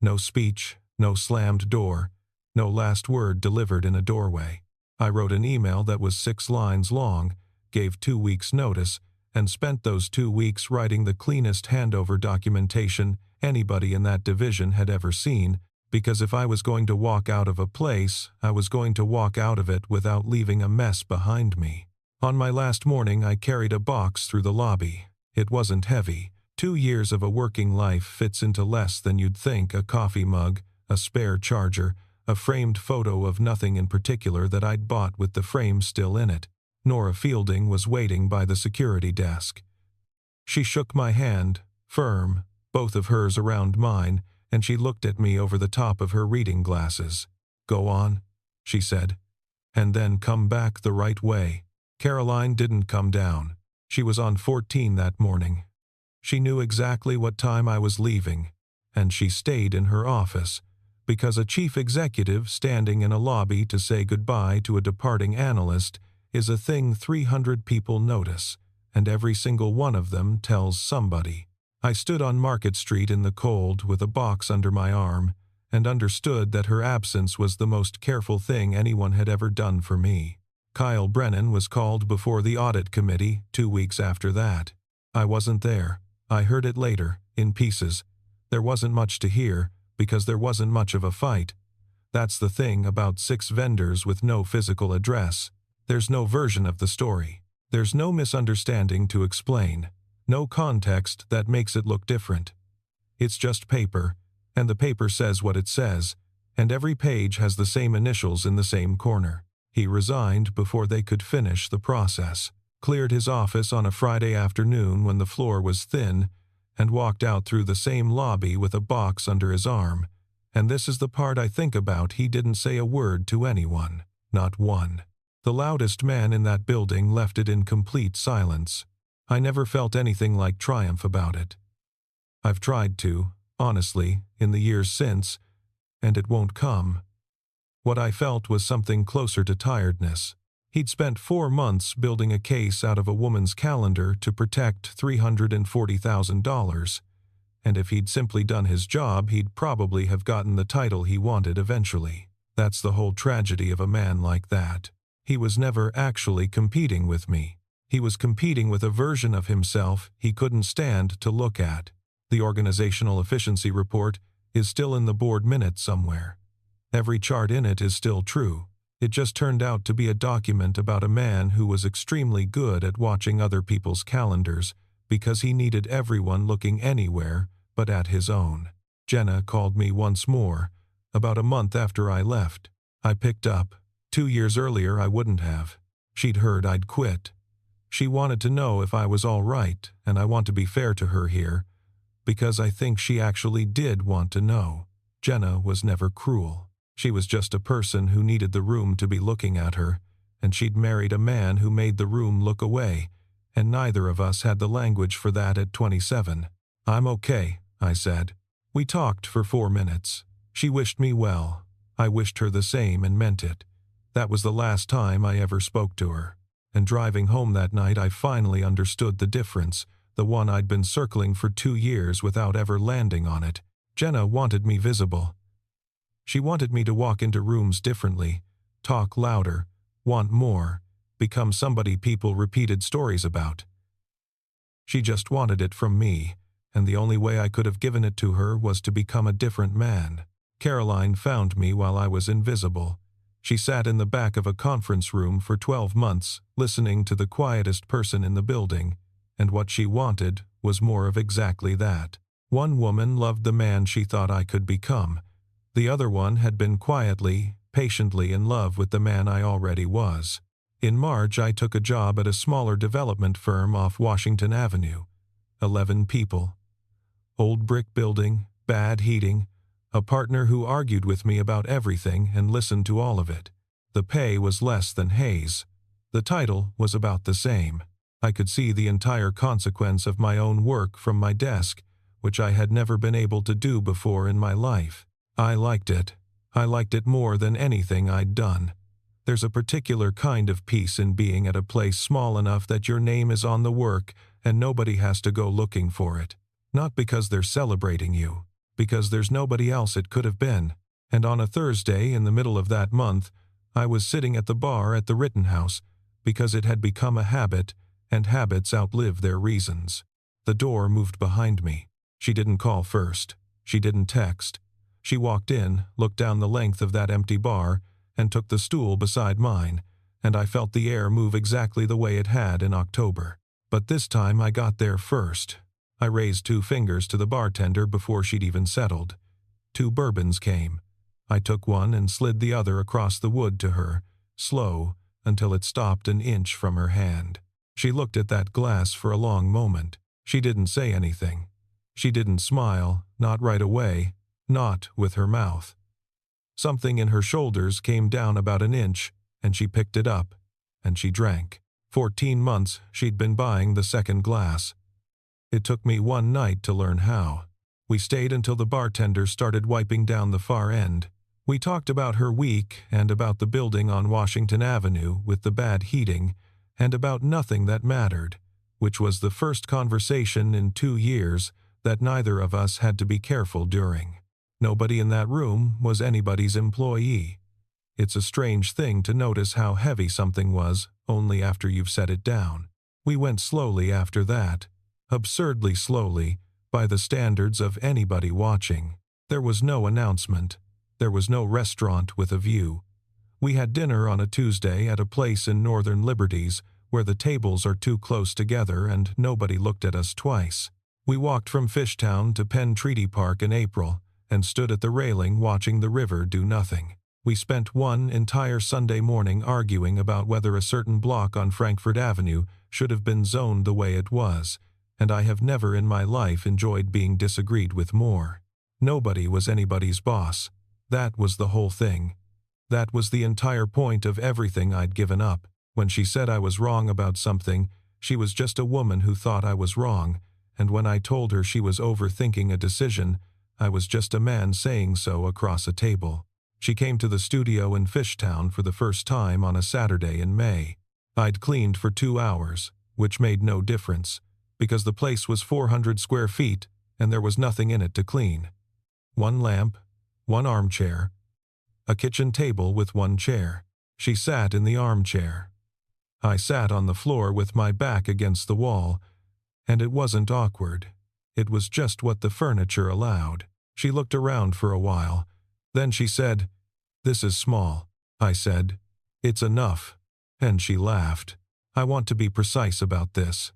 No speech, no slammed door, no last word delivered in a doorway. I wrote an email that was 6 lines long, gave 2 weeks' notice, and spent those 2 weeks writing the cleanest handover documentation anybody in that division had ever seen, because if I was going to walk out of a place, I was going to walk out of it without leaving a mess behind me. On my last morning, I carried a box through the lobby. It wasn't heavy. 2 years of a working life fits into less than you'd think: a coffee mug, a spare charger, a framed photo of nothing in particular that I'd bought with the frame still in it. Nora Fielding was waiting by the security desk. She shook my hand, firm, both of hers around mine, and she looked at me over the top of her reading glasses. "Go on," she said, "and then come back the right way." Caroline didn't come down. She was on 14 that morning. She knew exactly what time I was leaving, and she stayed in her office, because a chief executive standing in a lobby to say goodbye to a departing analyst is a thing 300 people notice, and every single one of them tells somebody. I stood on Market Street in the cold with a box under my arm, and understood that her absence was the most careful thing anyone had ever done for me. Kyle Brennan was called before the audit committee 2 weeks after that. I wasn't there. I heard it later, in pieces. There wasn't much to hear, because there wasn't much of a fight. That's the thing about 6 vendors with no physical address. There's no version of the story. There's no misunderstanding to explain. No context that makes it look different. It's just paper, and the paper says what it says, and every page has the same initials in the same corner. He resigned before they could finish the process, cleared his office on a Friday afternoon when the floor was thin, and walked out through the same lobby with a box under his arm. And this is the part I think about: he didn't say a word to anyone. Not one. The loudest man in that building left it in complete silence. I never felt anything like triumph about it. I've tried to, honestly, in the years since, and it won't come. What I felt was something closer to tiredness. He'd spent 4 months building a case out of a woman's calendar to protect $340,000, and if he'd simply done his job, he'd probably have gotten the title he wanted eventually. That's the whole tragedy of a man like that. He was never actually competing with me. He was competing with a version of himself he couldn't stand to look at. The organizational efficiency report is still in the board minutes somewhere. Every chart in it is still true. It just turned out to be a document about a man who was extremely good at watching other people's calendars because he needed everyone looking anywhere but at his own. Jenna called me once more, about a month after I left. I picked up. 2 years earlier I wouldn't have. She'd heard I'd quit. She wanted to know if I was all right, and I want to be fair to her here, because I think she actually did want to know. Jenna was never cruel. She was just a person who needed the room to be looking at her, and she'd married a man who made the room look away, and neither of us had the language for that at 27. "I'm okay," I said. We talked for 4 minutes. She wished me well. I wished her the same and meant it. That was the last time I ever spoke to her. And driving home that night I finally understood the difference, the one I'd been circling for 2 years without ever landing on it. Jenna wanted me visible. She wanted me to walk into rooms differently, talk louder, want more, become somebody people repeated stories about. She just wanted it from me, and the only way I could have given it to her was to become a different man. Caroline found me while I was invisible. She sat in the back of a conference room for 12 months, listening to the quietest person in the building, and what she wanted was more of exactly that. One woman loved the man she thought I could become. The other one had been quietly, patiently in love with the man I already was. In March, I took a job at a smaller development firm off Washington Avenue. 11 people. Old brick building, bad heating, a partner who argued with me about everything and listened to all of it. The pay was less than Hayes. The title was about the same. I could see the entire consequence of my own work from my desk, which I had never been able to do before in my life. I liked it. I liked it more than anything I'd done. There's a particular kind of peace in being at a place small enough that your name is on the work and nobody has to go looking for it. Not because they're celebrating you, because there's nobody else it could have been. And on a Thursday in the middle of that month, I was sitting at the bar at the Rittenhouse because it had become a habit, and habits outlive their reasons. The door moved behind me. She didn't call first. She didn't text. She walked in, looked down the length of that empty bar, and took the stool beside mine, and I felt the air move exactly the way it had in October. But this time I got there first. I raised 2 fingers to the bartender before she'd even settled. 2 bourbons came. I took one and slid the other across the wood to her, slow, until it stopped an inch from her hand. She looked at that glass for a long moment. She didn't say anything. She didn't smile, not right away, not with her mouth. Something in her shoulders came down about an inch, and she picked it up, and she drank. 14 months she'd been buying the second glass. It took me one night to learn how. We stayed until the bartender started wiping down the far end. We talked about her week and about the building on Washington Avenue with the bad heating and about nothing that mattered, which was the first conversation in 2 years that neither of us had to be careful during. Nobody in that room was anybody's employee. It's a strange thing to notice how heavy something was only after you've set it down. We went slowly after that, absurdly slowly, by the standards of anybody watching. There was no announcement. There was no restaurant with a view. We had dinner on a Tuesday at a place in Northern Liberties where the tables are too close together and nobody looked at us twice. We walked from Fishtown to Penn Treaty Park in April and stood at the railing watching the river do nothing. We spent one entire Sunday morning arguing about whether a certain block on Frankfort Avenue should have been zoned the way it was, and I have never in my life enjoyed being disagreed with more. Nobody was anybody's boss. That was the whole thing. That was the entire point of everything I'd given up. When she said I was wrong about something, she was just a woman who thought I was wrong, and when I told her she was overthinking a decision, I was just a man saying so across a table. She came to the studio in Fishtown for the first time on a Saturday in May. I'd cleaned for 2 hours, which made no difference, because the place was 400 square feet and there was nothing in it to clean. 1 lamp, 1 armchair, a kitchen table with 1 chair. She sat in the armchair. I sat on the floor with my back against the wall, and it wasn't awkward. It was just what the furniture allowed. She looked around for a while. Then she said, "This is small." I said, "It's enough." And she laughed. I want to be precise about this,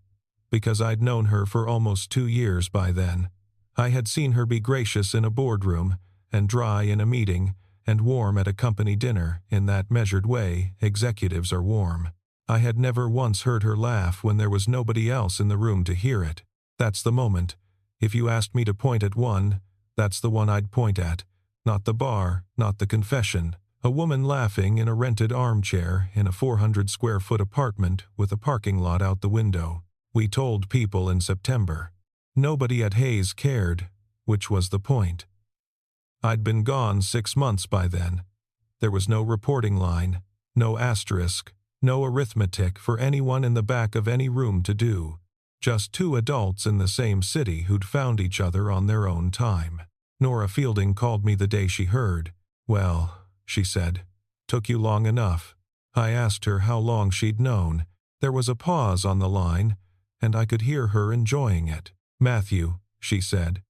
because I'd known her for almost 2 years by then. I had seen her be gracious in a boardroom, and dry in a meeting, and warm at a company dinner in that measured way executives are warm. I had never once heard her laugh when there was nobody else in the room to hear it. That's the moment. If you asked me to point at one, that's the one I'd point at. Not the bar, not the confession. A woman laughing in a rented armchair in a 400 square foot apartment with a parking lot out the window. We told people in September. Nobody at Hayes cared, which was the point. I'd been gone 6 months by then. There was no reporting line, no asterisk, no arithmetic for anyone in the back of any room to do. Just 2 adults in the same city who'd found each other on their own time. Nora Fielding called me the day she heard. "Well," she said, "took you long enough." I asked her how long she'd known. There was a pause on the line, and I could hear her enjoying it. "Matthew," she said.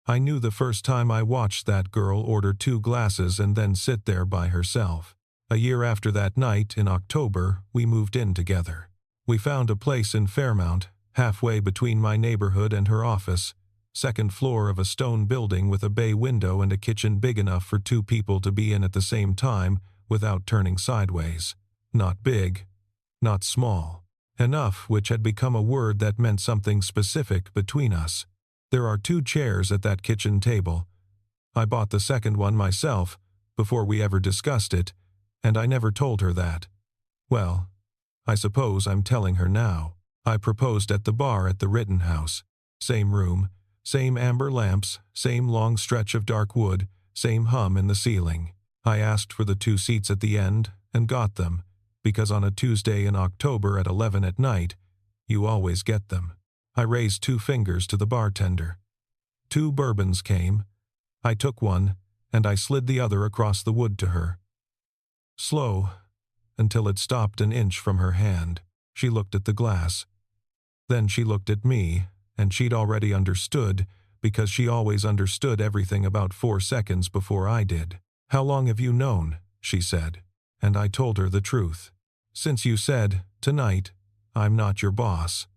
I knew the first time I watched that girl order 2 glasses and then sit there by herself. A year after that night, in October, we moved in together. We found a place in Fairmount, halfway between my neighborhood and her office, 2nd floor of a stone building with a bay window and a kitchen big enough for 2 people to be in at the same time without turning sideways. Not big, not small. Enough which had become a word that meant something specific between us. There are 2 chairs at that kitchen table. I bought the second one myself before we ever discussed it, and I never told her that. Well, I suppose I'm telling her now. I proposed at the bar at the Rittenhouse. Same room, same amber lamps, same long stretch of dark wood, same hum in the ceiling. I asked for the 2 seats at the end and got them, because on a Tuesday in October at 11 at night, you always get them. I raised 2 fingers to the bartender. 2 bourbons came. I took one, and I slid the other across the wood to her. Slow, until it stopped an inch from her hand. She looked at the glass. Then she looked at me, and she'd already understood, because she always understood everything about 4 seconds before I did. "How long have you known?" she said. And I told her the truth. "Since you said, tonight, I'm not your boss."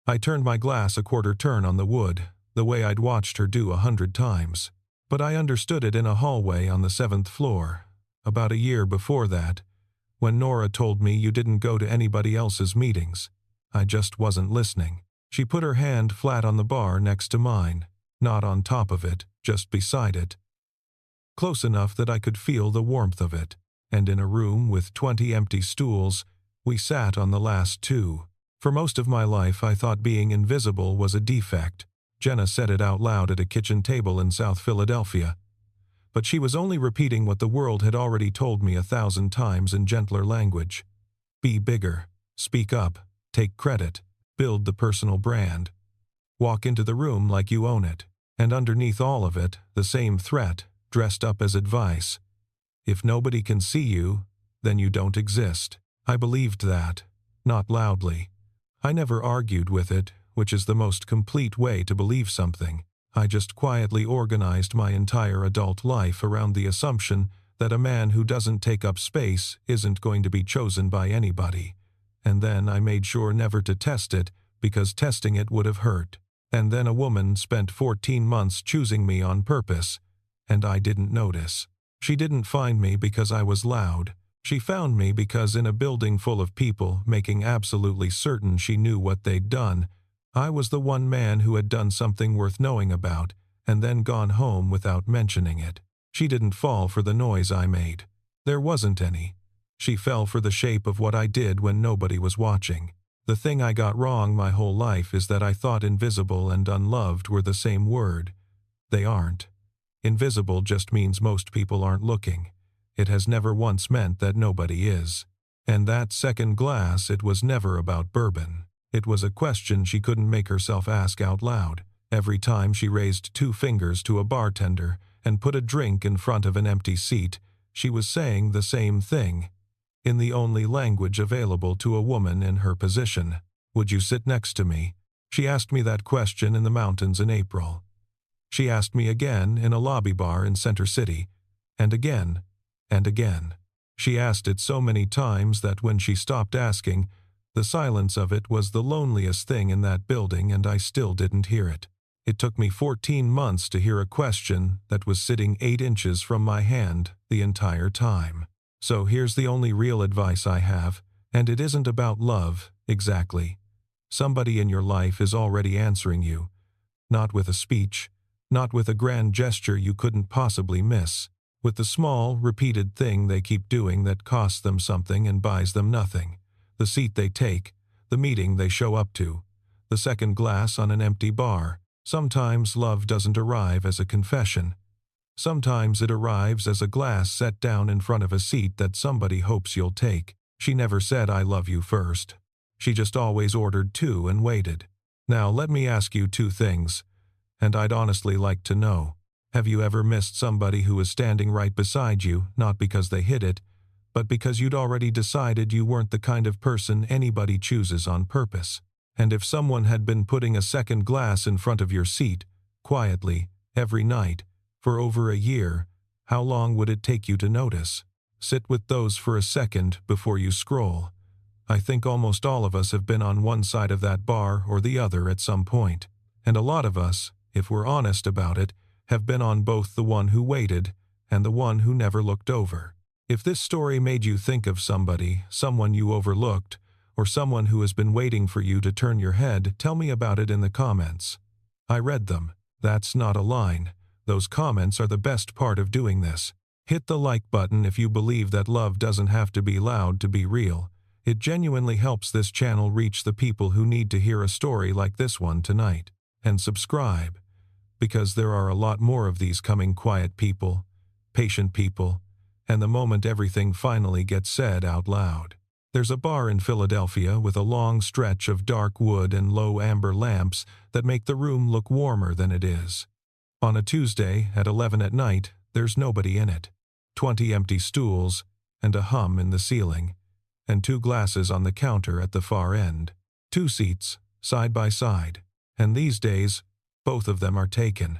I turned my glass a quarter turn on the wood, the way I'd watched her do 100 times. But I understood it in a hallway on the 7th floor, about a year before that, when Nora told me you didn't go to anybody else's meetings. I just wasn't listening. She put her hand flat on the bar next to mine, not on top of it, just beside it. Close enough that I could feel the warmth of it, and in a room with 20 empty stools, We sat on the last two. For most of my life I thought being invisible was a defect. Jenna said it out loud at a kitchen table in South Philadelphia. But she was only repeating what the world had already told me 1,000 times in gentler language. Be bigger. Speak up. Take credit. Build the personal brand. Walk into the room like you own it. And underneath all of it, the same threat, dressed up as advice. If nobody can see you, then you don't exist. I believed that. Not loudly. I never argued with it, which is the most complete way to believe something. I just quietly organized my entire adult life around the assumption that a man who doesn't take up space isn't going to be chosen by anybody. And then I made sure never to test it, because testing it would have hurt. And then a woman spent 14 months choosing me on purpose, and I didn't notice. She didn't find me because I was loud. She found me because in a building full of people making absolutely certain she knew what they'd done, I was the one man who had done something worth knowing about and then gone home without mentioning it. She didn't fall for the noise I made. There wasn't any. She fell for the shape of what I did when nobody was watching. The thing I got wrong my whole life is that I thought invisible and unloved were the same word. They aren't. Invisible just means most people aren't looking. It has never once meant that nobody is. And that second glass, it was never about bourbon. It was a question she couldn't make herself ask out loud. Every time she raised 2 fingers to a bartender and put a drink in front of an empty seat, she was saying the same thing, in the only language available to a woman in her position. Would you sit next to me? She asked me that question in the mountains in April. She asked me again in a lobby bar in Center City, and again, and again. She asked it so many times that when she stopped asking, the silence of it was the loneliest thing in that building, and I still didn't hear it. It took me 14 months to hear a question that was sitting 8 inches from my hand the entire time. So here's the only real advice I have, and it isn't about love, exactly. Somebody in your life is already answering you. Not with a speech, not with a grand gesture you couldn't possibly miss, with the small, repeated thing they keep doing that costs them something and buys them nothing. The seat they take, the meeting they show up to, the second glass on an empty bar. Sometimes love doesn't arrive as a confession. Sometimes it arrives as a glass set down in front of a seat that somebody hopes you'll take. She never said I love you first. She just always ordered 2 and waited. Now let me ask you 2 things, and I'd honestly like to know. Have you ever missed somebody who was standing right beside you, not because they hit it, but because you'd already decided you weren't the kind of person anybody chooses on purpose? And if someone had been putting a second glass in front of your seat, quietly, every night, for over a year, how long would it take you to notice? Sit with those for a second before you scroll. I think almost all of us have been on one side of that bar or the other at some point. And a lot of us, if we're honest about it, have been on both the one who waited and the one who never looked over. If this story made you think of somebody, someone you overlooked, or someone who has been waiting for you to turn your head, tell me about it in the comments. I read them. That's not a line. Those comments are the best part of doing this. Hit the like button if you believe that love doesn't have to be loud to be real. It genuinely helps this channel reach the people who need to hear a story like this one tonight. And subscribe, because there are a lot more of these coming. Quiet people, patient people, and the moment everything finally gets said out loud. There's a bar in Philadelphia with a long stretch of dark wood and low amber lamps that make the room look warmer than it is. On a Tuesday at 11 at night, there's nobody in it. 20 empty stools and a hum in the ceiling, and 2 glasses on the counter at the far end. 2 seats, side by side, and these days, both of them are taken.